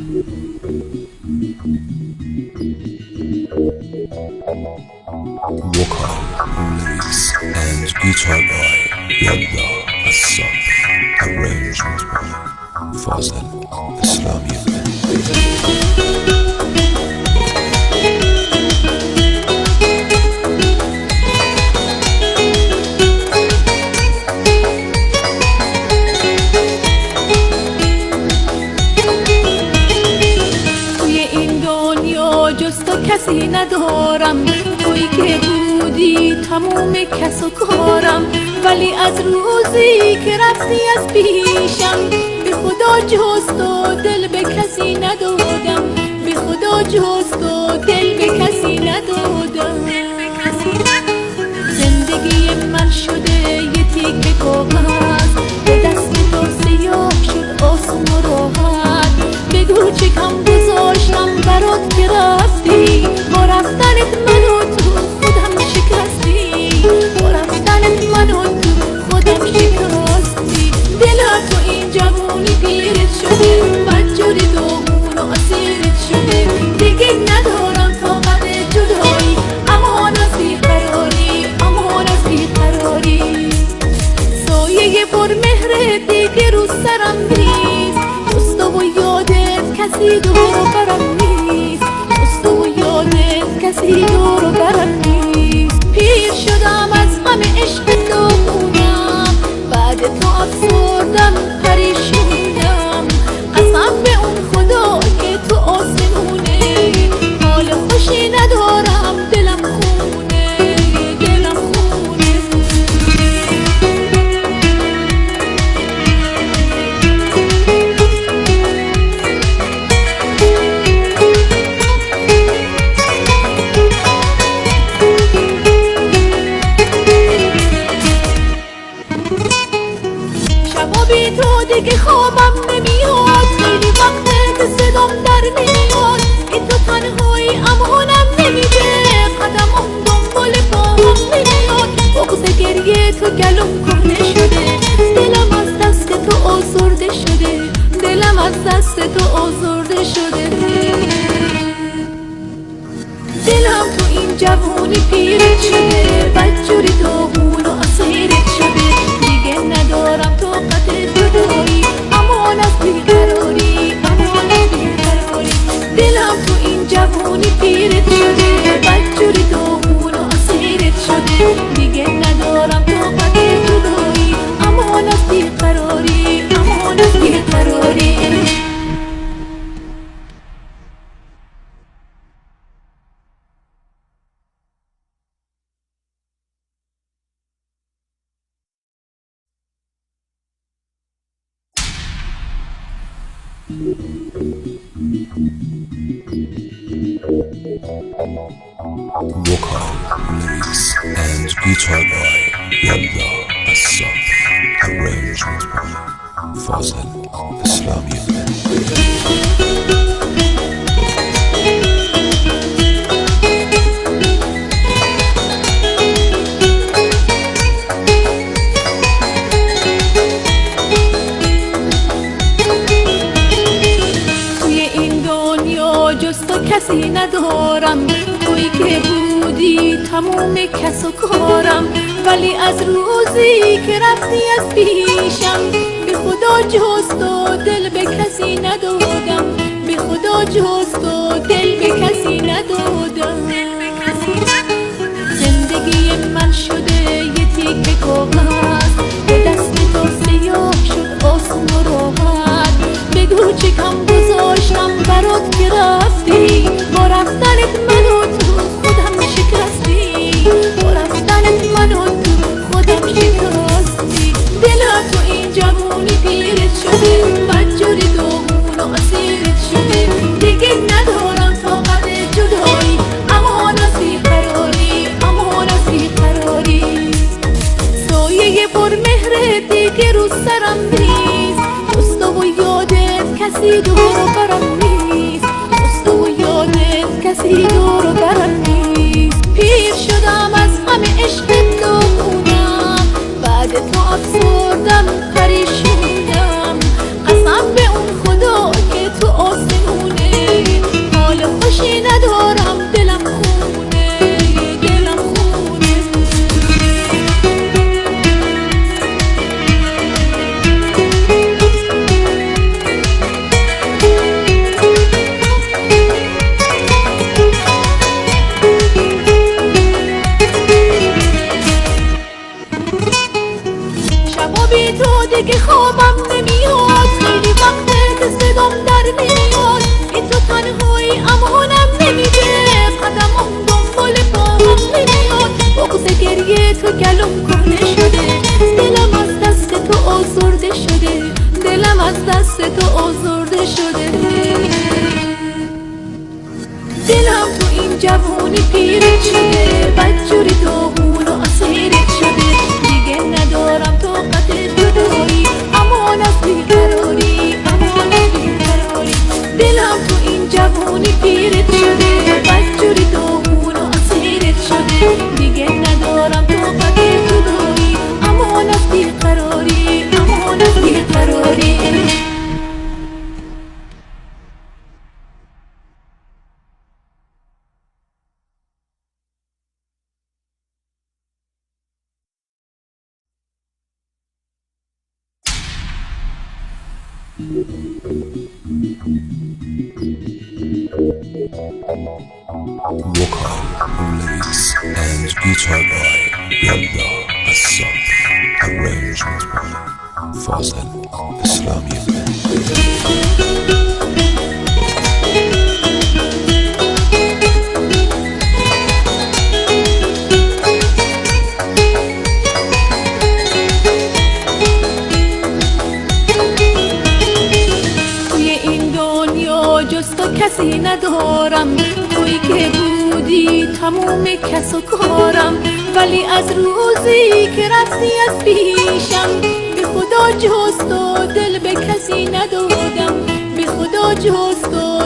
Vocal, lyrics and guitar by Yalla Assaf. Arrangement by Fazal Islami. کسی ندارم تویی که بودی تموم کس و کارم، ولی از روزی که رفتی از پیشم به خدا جز تو دل به کسی ندادم، به خدا جز تو دل به کسی ندادم. زندگی من شده یه تیکه کاغذ، به دست تو سیاه شد آسون و راحت. بگو چه کم گذاشتم برات که رفتی، با رفتنت منو تو خودم شکستی، با رفتنت منو تو خودم شکستی. دلم تو این جوانی پیرت شده، بدجوری داغون و اسیرت شده. دیگه ندارم طاقت جدایی، امان از بیقراری، امان از بیقراری. سایه پرمهرت دیگه رو سرم نیست، جز تو و یادت کسی دور و برم نیست، جز تو و یادت کسی دور و برم نیست. پیر شدم از غم عشق داغونم، بعد تو افسردم پریشونم. قسم به اون خدا که تو آسمونه، حال خوشی ندارم، دلم خونه، دلم خونه. شبا بی تو دیگه خوابم نمیاد، خیلی وقته صدام در نمیاد. این تو تنهایی امانم نمیده، قدمم دنبال پاهم نمیاد. بغض گریه تو گلوم کهنه شده، دلم از دست تو آزرده شده، دلم از دست تو آزرده شده. دلم تو این جوانی پیرت شده، بدجوری داغون و اسیرت شده. دیگه ندارم طاقت جدایی، امان از بیقراری، امان از بیقراری. دلم تو این جوانی پیرت شده، بدجوری داغون و اسیرت شده. دیگه ندارم طاقت جدایی، امان از بیقراری، امان از بیقراری. Vocal, lyrics and guitar by Yalla Assaf. Arrangement by Fazal Islami. کسی ندارم تویی که بودی تموم کس و کارم، ولی از روزی که رفتی از پیشم به خدا جز تو دل به کسی ندادم، به خدا جز تو دل به کسی ندادم. زندگی من شده یه تیکه کاغذ، به دست تو سیاه شد آسون و راحت. بگو چه کم گذاشتم برات که رفتی، با رفتنت منو تو خودم شکستی، با رفتنت منو تو خودم شکستی. دلم تو این جوانی پیرت شده، بدجوری داغون و اسیرت شده. دیگه ندارم طاقت جدایی، امان از بیقراری، امان از بیقراری. سایه پرمهرت دیگه رو سرم نیست، جز تو و یادت کسی دور و برم نیست، جز تو و یادت کسی دور و برم نیست. پیر شدم از غم عشق داغونم، بعد تو افسردم پریشونم. قسم به اون خدا که تو آسمون تو دیگه خوابم نمیاد، خیلی وقته که صدام در نمیاد. این تو تنهایی امانم نمیده، قدمم دنبال پاهم نمیاد. بغض گریه تو گلوم کهنه شده، دلم از دست تو آزرده شده، دلم از دست تو آزرده شده. دلم تو این جوونی پیرت شده، بدجوری تو اون و اسیرت شده. دیگه ندارم طاقت جدایی، امان از بیقراری، امان از بیقراری. دلم تو این جوونی پیرت شده، بدجوری تو اون و اسیرت شده. دیگه ندارم طاقت جدایی، امان از بیقراری، امان از بیقراری. Vokal, lyrics and guitar by Yalla Asaf. Arrangement by Fazil Islami. جز تو کسی ندارم، تویی که بودی تموم کس و کارم. ولی از روزی که رفتی از پیشم، به خدا جز تو دل به کسی ندادم، به خدا جز تو